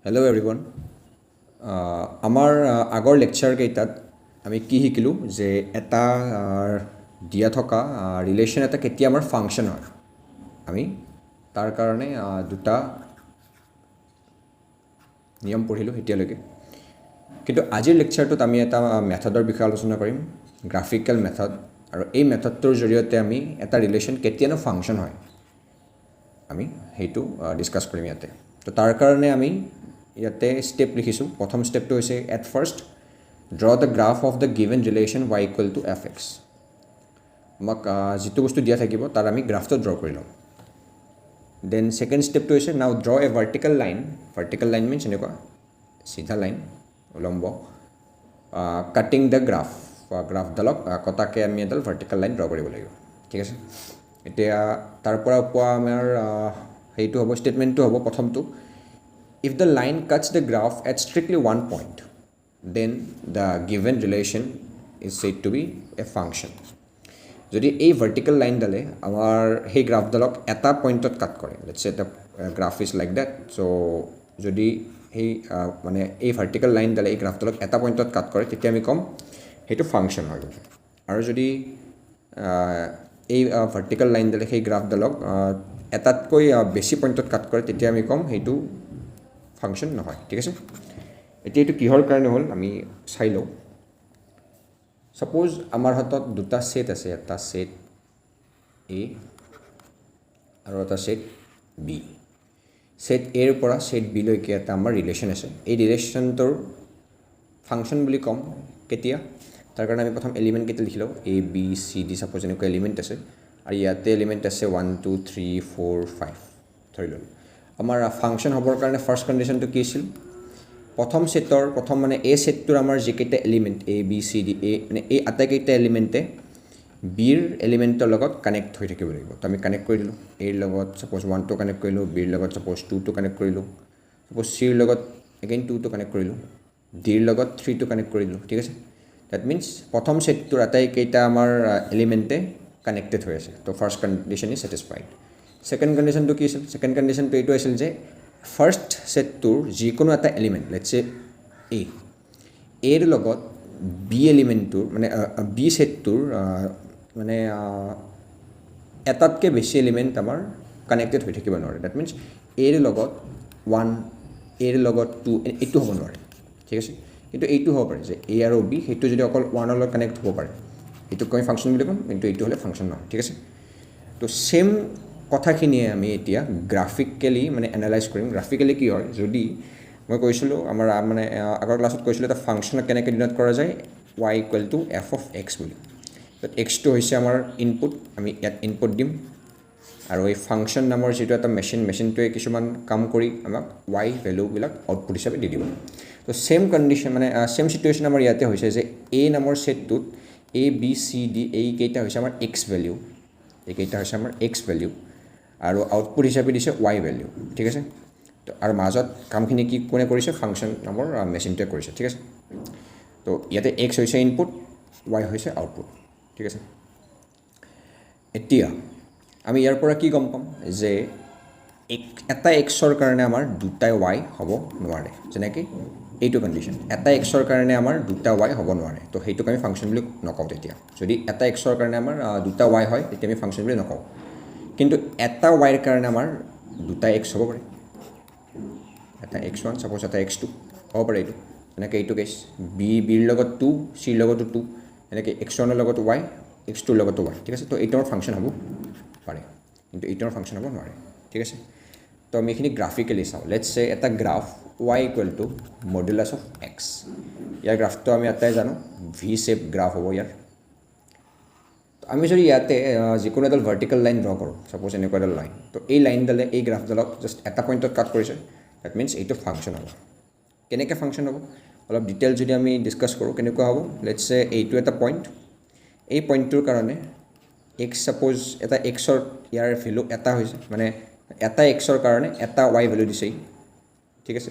hello' everyone আমাৰ আগৰ lecture কেইটাত আমি কি শিকিলোঁ যে এটা দিয়া থকা ৰিলেশ্যন এটা কেতিয়া আমাৰ ফাংচন হয় আমি তাৰ কাৰণে দুটা নিয়ম পঢ়িলোঁ এতিয়ালৈকে কিন্তু আজিৰ লেকচাৰটোত আমি এটা মেথডৰ বিষয়ে আলোচনা কৰিম গ্ৰাফিকেল মেথড আৰু এই মেথডটোৰ জৰিয়তে আমি এটা ৰিলেশ্যন কেতিয়ানো ফাংচন হয় আমি সেইটো ডিছকাছ কৰিম ইয়াতে তো তাৰ কাৰণে আমি ইয়াতে ষ্টেপ লিখিছোঁ প্ৰথম ষ্টেপটো হৈছে at first draw the graph of the given relation y equal to F x আমাক যিটো বস্তু দিয়া থাকিব তাৰ আমি গ্ৰাফটো ড্ৰ কৰি ল'ম দেন ছেকেণ্ড ষ্টেপটো হৈছে নাও ড্ৰ এ ভাৰ্টিকেল লাইন মিনছ এনেকুৱা চিধা লাইন উলম্ব কাটিং দ্য গ্ৰাফডালক কটাকৈ আমি এডাল ভাৰ্টিকেল লাইন ড্ৰ কৰিব লাগিব ঠিক আছে এতিয়া তাৰ পৰা পোৱা আমাৰ সেইটো হ'ব ষ্টেটমেণ্টটো হ'ব প্ৰথমটো if the line cuts the graph at strictly one point then the given relation is said to be a function যদি এই ভাৰ্টিকেল লাইনডালে আমাৰ সেই গ্ৰাফডালক এটা পইণ্টত কাট কৰে let's say the graph is like that so' যদি সেই মানে এই ভাৰ্টিকেল লাইনডালে এই গ্ৰাফডালক এটা পইণ্টত কাট কৰে তেতিয়া আমি ক'ম সেইটো ফাংচন হয় আৰু যদি এই ভাৰ্টিকেল লাইনডালে সেই গ্ৰাফডালক এটাতকৈ বেছি পইণ্টত কাট কৰে তেতিয়া আমি ক'ম সেইটো ফাংচন নহয় ঠিক আছে এতিয়া এইটো কিহৰ কাৰণে হ'ল আমি চাই লওঁ ছাপ'জ আমাৰ হাতত দুটা ছেট আছে এটা ছেট এ আৰু এটা ছেট বি ছেট এৰ পৰা ছেট বিলৈকে এটা আমাৰ ৰিলেশ্যন আছে এই ৰিলেশ্যনটোৰ ফাংচন বুলি ক'ম কেতিয়া তাৰ কাৰণে আমি প্ৰথম এলিমেণ্টকেইটা লিখি লওঁ এ বি চি ডি ছাপ'জ এনেকুৱা এলিমেণ্ট আছে আৰু ইয়াতে এলিমেণ্ট আছে 1 2 3 4 5 ধৰি ল'লোঁ আমাৰ ফাংচন হ'বৰ কাৰণে ফাৰ্ষ্ট কণ্ডিশ্যনটো কি আছিল প্ৰথম মানে এ ছেটটোৰ আমাৰ যিকেইটা element A B C D এ মানে এই আটাইকেইটা এলিমেণ্টে বিৰ এলিমেণ্টৰ লগত কানেক্ট হৈ থাকিব লাগিব তো আমি কানেক্ট কৰি দিলোঁ এৰ লগত ছাপ'জ 1টো কানেক্ট কৰিলোঁ বিৰ লগত ছাপ'জ 2টো কানেক্ট কৰিলোঁ ছাপ'জ চিৰ লগত এগেইন 2টো কানেক্ট কৰিলোঁ ডিৰ লগত 3টো কানেক্ট কৰি দিলোঁ ঠিক আছে ডেট মিনছ প্ৰথম ছেটটোৰ আটাইকেইটা আমাৰ এলিমেণ্টে কানেক্টেড হৈ আছে তো first condition is satisfied second কণ্ডিশ্যনটো কি আছিল ছেকেণ্ড কণ্ডিশ্যনটো এইটো আছিল যে ফাৰ্ষ্ট ছেটটোৰ যিকোনো এটা এলিমেণ্ট লেটছ সে এৰ লগত বি এলিমেণ্টটোৰ মানে বি ছেটটোৰ মানে এটাতকৈ বেছি এলিমেণ্ট আমাৰ কানেক্টেড হৈ থাকিব নোৱাৰে ডেট মিনছ এৰ লগত 1 এৰ লগত 2 এইটো হ'ব নোৱাৰে ঠিক আছে কিন্তু এইটো হ'ব পাৰে যে এ আৰু বি সেইটো যদি অকল 1ৰ লগত কানেক্ট হ'ব পাৰে এইটোক আমি ফাংচন বুলি ক'ম কিন্তু এইটো হ'লে ফাংচন নহয় ঠিক আছে তো ছেম কথাখিনিয়ে আমি এতিয়া গ্ৰাফিকেলি মানে এনালাইজ কৰিম গ্ৰাফিকেলি কি হয় যদি মই কৈছিলোঁ আমাৰ মানে আগৰ ক্লাছত কৈছিলোঁ এটা ফাংচনক কেনেকৈ ডিন'ট কৰা যায় y equal to F of x বুলি তাত এক্সটো হৈছে আমাৰ ইনপুট আমি ইয়াত ইনপুট দিম আৰু এই ফাংচন নামৰ যিটো এটা মেচিনটোৱে কিছুমান কাম কৰি আমাক y ভেলুবিলাক আউটপুট হিচাপে দি দিব তো ছেম কণ্ডিশ্যন মানে ছেম চিটুৱেশ্যন আমাৰ ইয়াতে হৈছে যে এ নামৰ ছেটটোত এ বি চি ডি এইকেইটা হৈছে আমাৰ এক্স ভেলিউ এইকেইটা হৈছে আমাৰ এক্স ভেলিউ আৰু আউটপুট হিচাপে দিছে y ভেলিউ ঠিক আছে তো আৰু মাজত কামখিনি কি কোনে কৰিছে ফাংচন নামৰ মেচিনটোৱে কৰিছে ঠিক আছে তো ইয়াতে এক্স হৈছে ইনপুট y হৈছে আউটপুট ঠিক আছে এতিয়া আমি ইয়াৰ পৰা কি গম পাম যে এটা এক্সৰ কাৰণে আমাৰ দুটা y হ'ব নোৱাৰে যেনেকৈ এইটো কণ্ডিশ্যন এটা এক্সৰ কাৰণে আমাৰ দুটা y হ'ব নোৱাৰে তো সেইটোক আমি ফাংচন বুলি নকওঁ তেতিয়া যদি এটা এক্সৰ কাৰণে আমাৰ দুটা y হয় তেতিয়া আমি ফাংচন বুলি নকওঁ কিন্তু এটা ৱাইৰ কাৰণে আমাৰ দুটা এক্স হ'ব পাৰে এটা x1 ছাপ'জ এটা x2 হ'ব পাৰে এইটো এনেকৈ এইটো কেছ বিৰ লগত 2 চিৰ লগতো 2 এনেকৈ x1ৰ লগত y x2ৰ লগতো y ঠিক আছে তো এইটো আমাৰ ফাংচন হ'ব পাৰে কিন্তু এইটো আমাৰ ফাংচন হ'ব নোৱাৰে ঠিক আছে তো আমি এইখিনি গ্ৰাফিকেলি চাওঁ লেটছ সে এটা graph y equal to modulus of x ইয়াৰ গ্ৰাফটো আমি এটাই জানো ভি শেপ গ্ৰাফ হ'ব ইয়াৰ আমি যদি ইয়াতে যিকোনো এডাল ভাৰ্টিকেল লাইন ড্ৰ কৰোঁ ছাপ'জ এনেকুৱা এডাল লাইন তো এই লাইনডালে এই গ্ৰাফডালক জাষ্ট এটা পইণ্টত কাট কৰিছে ডেট মিনছ এইটো ফাংচন হ'ব কেনেকৈ ফাংচন হ'ব অলপ ডিটেইল যদি আমি ডিছকাছ কৰোঁ কেনেকুৱা হ'ব লেটছ সে এইটো এটা পইণ্ট এই পইণ্টটোৰ কাৰণে এক্স ছাপ'জ এটা এক্সৰ ইয়াৰ ভেলু এটা হৈছে মানে এটা এক্সৰ কাৰণে এটা y ভেলু দিছেই ঠিক আছে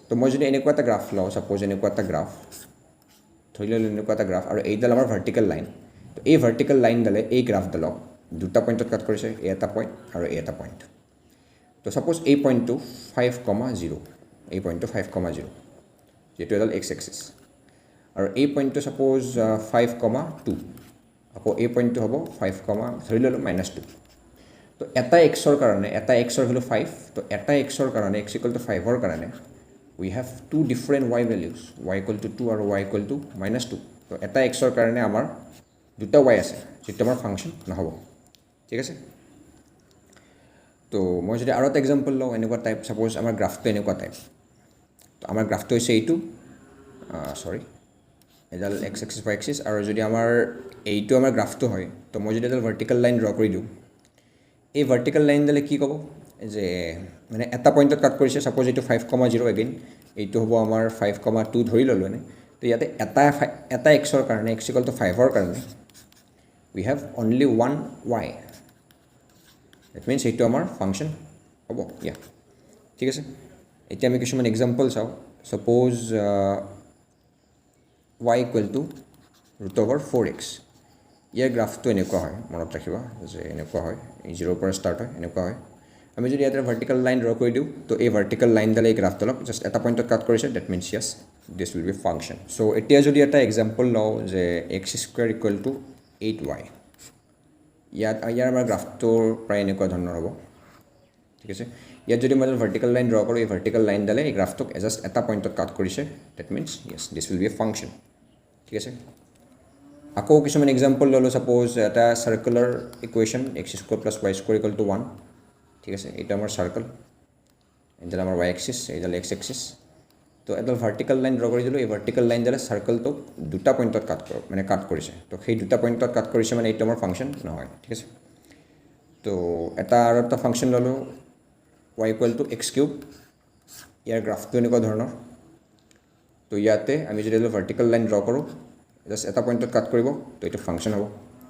তো মই যদি এনেকুৱা এটা গ্ৰাফ লওঁ ছাপ'জ এনেকুৱা এটা গ্ৰাফ ধৰি ল'লোঁ এনেকুৱা এটা গ্ৰাফ আৰু এইডাল আমাৰ ভাৰ্টিকেল লাইন তো এই ভাৰ্টিকেল লাইনডালে এই গ্ৰাফডালক দুটা পইণ্টত কাট কৰিছে এ এটা পইণ্ট আৰু এ এটা পইণ্ট তো ছাপ'জ এই পইণ্টটো 5,0 এই পইণ্টটো 5,0 যিটো এডাল এক্স এক্সিছ আৰু এই পইণ্টটো ছাপ'জ 5,2 আকৌ এই পইণ্টটো হ'ব 5, ধৰি ল'লোঁ -2 তো এটা এক্সৰ কাৰণে এটা এক্সৰ ভেলু 5 তো এটা এক্সৰ কাৰণে x = 5ৰ কাৰণে we have two different y values y = 2 আৰু y = -2 তো এটা এক্সৰ কাৰণে আমাৰ দুটা y আছে যিটো আমাৰ ফাংচন নহ'ব ঠিক আছে তো মই যদি আৰু এটা এক্সাম্পল লওঁ এনেকুৱা টাইপ ছাপ'জ আমাৰ গ্ৰাফটো এনেকুৱা টাইপ তো আমাৰ গ্ৰাফটো হৈছে এইটো এডাল এক্স এক্সিছ y এক্সিছ আৰু যদি আমাৰ এইটো আমাৰ গ্ৰাফটো হয় তো মই যদি এডাল ভাৰ্টিকেল লাইন ড্ৰ কৰি দিওঁ এই ভাৰ্টিকেল লাইনডালে কি ক'ব যে মানে এটা পইণ্টত কাট কৰিছে ছাপ'জ এইটো 5,0 এগেইন এইটো হ'ব আমাৰ 5,2 ধৰি ল'লোঁ এনে তো ইয়াতে এটা এক্সৰ কাৰণে x = 5ৰ কাৰণে we have only one y that means এইটো আমাৰ ফাংচন হ'ব ঠিক আছে এতিয়া আমি কিছুমান এক্সাম্পল চাওঁ ছাপ'জ y = √4x ইয়াৰ গ্ৰাফটো এনেকুৱা হয় মনত ৰাখিবা যে এনেকুৱা হয় 0ৰ পৰা ষ্টাৰ্ট হয় এনেকুৱা হয় আমি যদি ইয়াতে ভাৰ্টিকেল লাইন ড্ৰ কৰি দিওঁ তো এই ভাৰ্টিকেল লাইনডালে এই গ্ৰাফডালক জাষ্ট এটা পইণ্টত কাট কৰিছে that means yes this will be function so' এতিয়া যদি এটা এক্সাম্পল লওঁ যে x² = 8y ইয়াৰ আমাৰ গ্ৰাফটোৰ প্ৰায় এনেকুৱা ধৰণৰ হ'ব ঠিক আছে ইয়াত যদি মই ভাৰ্টিকেল লাইন ড্ৰ কৰোঁ এই ভাৰ্টিকেল লাইনডালে এই গ্ৰাফটোক জাষ্ট এটা পইণ্টত কাট কৰিছে that means yes this will B A function ঠিক আছে আকৌ কিছুমান এক্সাম্পল ল'লোঁ ছাপ'জ এটা চাৰ্কুলাৰ ইকুৱেশ্যন x² + y² = 1 ঠিক আছে এইটো আমাৰ চাৰ্কল এইডাল আমাৰ y এক্সিছ এইডাল x এক্সিছ তো এডাল ভাৰ্টিকেল লাইন ড্ৰ কৰি দিলোঁ এই ভাৰ্টিকেল লাইনডালে চাৰ্কলটোক দুটা পইণ্টত কাট কৰিছে তো সেই দুটা পইণ্টত কাট কৰিছে মানে এইটো আমাৰ ফাংচন নহয় ঠিক আছে তো আৰু এটা ফাংচন ল'লোঁ y = x³ ইয়াৰ গ্ৰাফটো এনেকুৱা ধৰণৰ তো ইয়াতে আমি যদি এডাল ভাৰ্টিকেল লাইন ড্ৰ কৰোঁ জাষ্ট এটা পইণ্টত কাট কৰিব তো এইটো ফাংচন হ'ব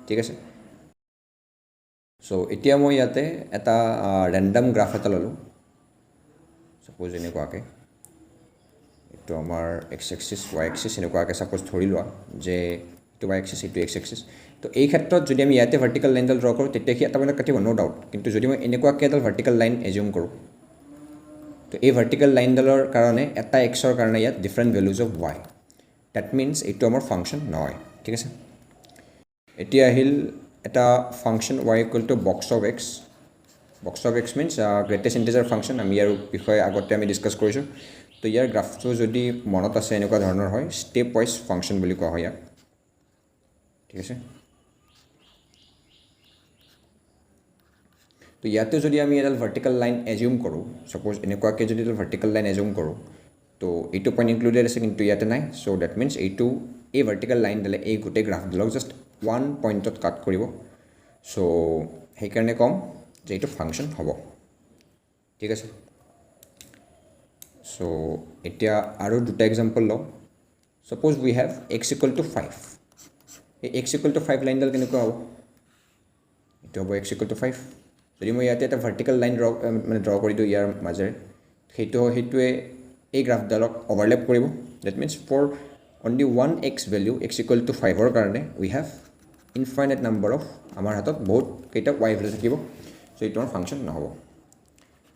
ঠিক আছে চ' এতিয়া মই ইয়াতে এটা ৰেণ্ডাম গ্ৰাফ এটা ল'লোঁ ছাপ'জ এনেকুৱাকৈ এইটো আমাৰ এক্স এক্সিছ y এক্সিছ এনেকুৱাকৈ ছাপ'জ ধৰি লোৱা যে এইটো y এক্সিছ এইটো এক্স এক্সিছ তো এই ক্ষেত্ৰত যদি আমি ইয়াতে ভাৰ্টিকেল লাইনডাল ড্ৰ কৰোঁ তেতিয়া সি এটা পইণ্টত কাটিব ন' ডাউট কিন্তু যদি মই এনেকুৱাকৈ এডাল ভাৰ্টিকেল লাইন এজিউম কৰোঁ তো এই ভাৰ্টিকেল লাইনডালৰ কাৰণে এটা এক্সৰ কাৰণে ইয়াত different values of y that means এইটো আমাৰ ফাংচন নহয় ঠিক আছে এতিয়া আহিল এটা function y = box of x means greatest integer function আমি ইয়াৰ বিষয়ে আগতে আমি ডিছকাছ কৰিছোঁ তো ইয়াৰ গ্ৰাফটো যদি মনত আছে এনেকুৱা ধৰণৰ হয় ষ্টেপ ৱাইজ ফাংচন বুলি কোৱা হয় ইয়াক ঠিক আছে তো ইয়াতে যদি আমি এডাল ভাৰ্টিকেল লাইন এজিউম কৰোঁ ছাপ'জ এনেকুৱাকৈ যদি এডাল ভাৰ্টিকেল লাইন এজিউম কৰোঁ তো এইটো পইণ্ট ইনক্লুডেড আছে কিন্তু ইয়াতে নাই চ' ডেট মিনছ এই ভাৰ্টিকেল লাইনডালে এই গোটেই গ্ৰাফডালক জাষ্ট ওৱান পইণ্টত কাট কৰিব চ' সেইকাৰণে ক'ম যে এইটো ফাংচন হ'ব ঠিক আছে চ' এতিয়া আৰু দুটা এক্সাম্পল লওঁ ছাপ'জ উই হেভ x = 5 এই x = 5 লাইনডাল কেনেকুৱা হ'ব এইটো হ'ব x = 5 যদি মই ইয়াতে এটা ভাৰ্টিকেল লাইন ড্ৰ কৰি দিওঁ ইয়াৰ মাজেৰে সেইটোৱে এই গ্ৰাফডালক অভাৰলেপ কৰিব that means for only one X value x = 5ৰ কাৰণে we have infinite number of আমাৰ হাতত বহুত কেইটা y ভেলু থাকিব চ' এইটো আমাৰ ফাংচন নহ'ব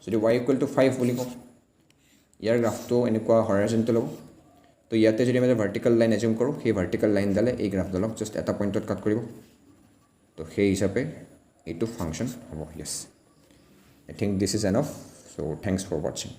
যদি y = 5 বুলি কওঁ ইয়াৰ গ্ৰাফটো এনেকুৱা হৰাইজণ্টেল হ'ব তো ইয়াতে যদি আমি ভাৰ্টিকেল লাইন এজিউম কৰোঁ সেই ভাৰ্টিকেল লাইনডালে এই গ্ৰাফডালক জাষ্ট এটা পইণ্টত কাট কৰিব তো সেই হিচাপে এইটো ফাংচন হ'ব yes I think this is enough so' thanks for ৱাচিং